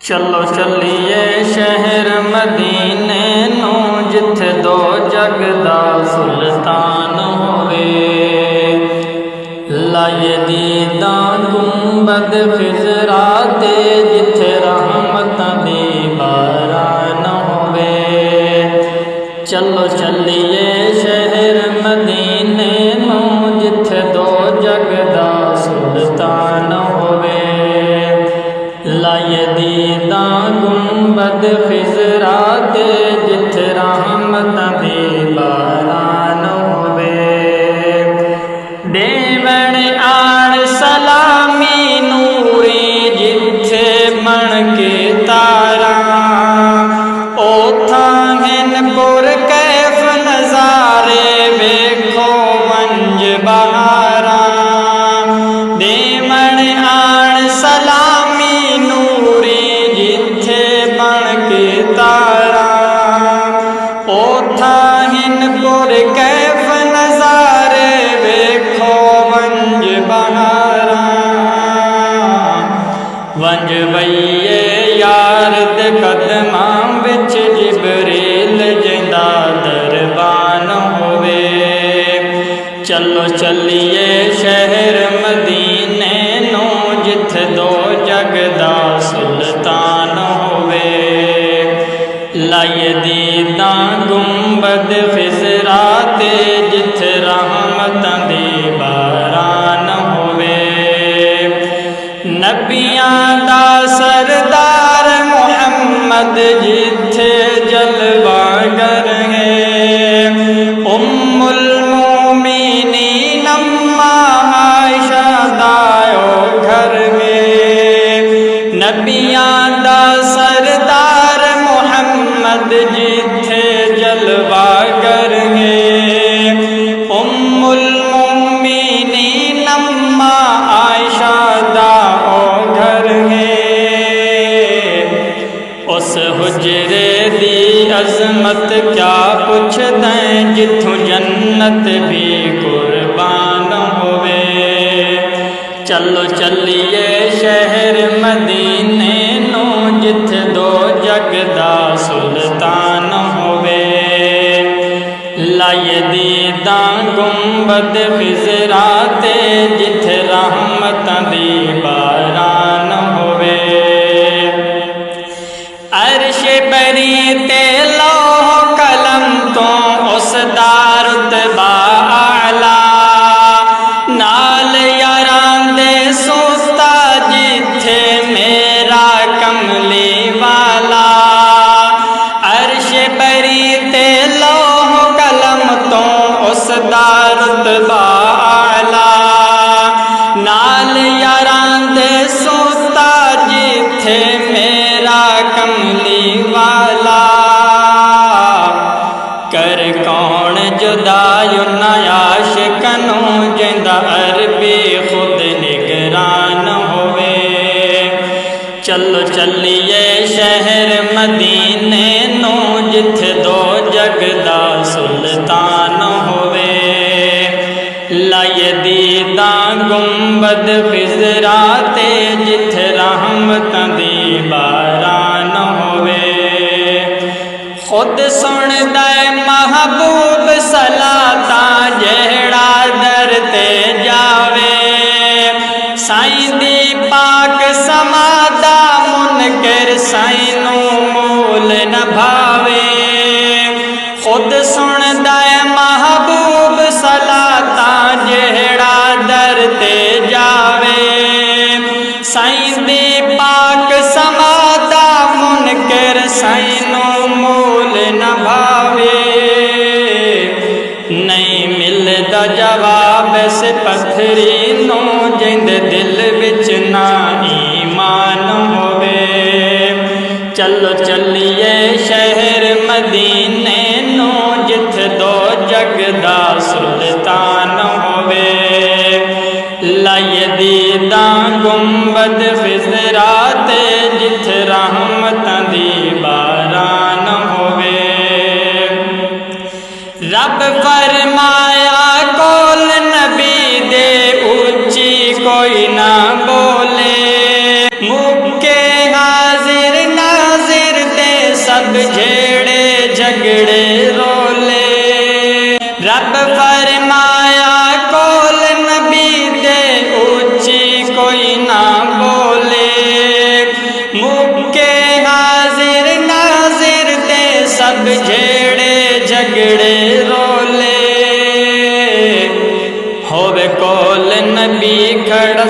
چلو چلیے شہر مدینے نو جتھے دو جگ دا سلطان ہوئے، لائے دیداں گنبد خضرا تے جتھے رحمتاں دی باران ہوئے۔ چلو چلیے شہر مدینے نو جتھے دو جگ دا سلطان ہوئے، لائے دیداں گنبد خضرا تے جتھے رحمتاں دی باران ہوئے۔ دیوݨ آن سلامی نوری جتھے بن کے تاراں، اوتھاں ہن پر کیف نظارے ویکھو ونج بہاراں۔ دیوݨ آن سلامی نوری جتھے بن کے تاراں، اوتھاں ہن پر کیف نظارے ویکھو ونج بہاراں۔ ونج وئیے یار دے قدماں وچ جبریل جیندا دربان ہوئے۔ چلو چلیے شہر مدینے نو جتھے دو جگ دا سلطان ہوئے، لائے دیداں گنبد خضرا تے جتھے رحمتاں دی باران ہوئے۔ نبیاں دا سردار محمد جتھے جلوہ گر ہے، ام المومنین اماں عائشہ دا او گھر ہے۔ نبیاں دا سردار محمد جتھے جلوہ گر ہے، ام المومنین اماں عائشہ دا او گھر ہے۔ اس حجرے دی عظمت کیا پوچھ دیں جتھوں جنت بھی قربان ہوئے۔ چلو چلیے شہر مدینے نو جتھے دو جگ دا سلطان ہوئے، لائے دیداں گنبد خضرا تے جتھے رحمتاں دی باران ہوئے۔ عرش بری تے لوح قلم تو اس دا رتبہ اعلیٰ، نال یاراں دے سوستا جتھے میرا کملی والا۔ عرش بری تے لوح قلم تو اس دا رتبہ اعلیٰ، نال یاراں دے سوستا جتھے میرا کملی والا۔ کر کون جدا یونا عاشقنوں جیندا عربی خود نگران ہوئے۔ چلو چلیے شہر مدینے نو جتھے دو جگ دا سلطان ہوئے، لائے دیداں گنبد خضرا تے جتھے رحمتاں دی باران ہوئے۔ خود سندا اے محبوب صلاتاں جہڑا در تے جاوے، سائیں دی پاک سمادا منکر سائیں نوں مول نہ بھاوے۔ خود سندا اے محبوب صلاتاں جہڑا در تے جاوے، سائیں دی پاک سمادا منکر سائیں نوں مول نہ بھاوے۔ نہیں ملدا جواب اس پتھری نو جند دل وچ نہ ایمان ہوئے۔ چلو چلیے شہر مدینے نو جتھے دو جگ دا سلطان ہوئے، لائے دیداں گنبد خضرا تے جتھے رحمتاں دی باران ہوئے۔ رب فرمایا کول نبی دے اونچی کوئی نہ بولے، مکے حاضر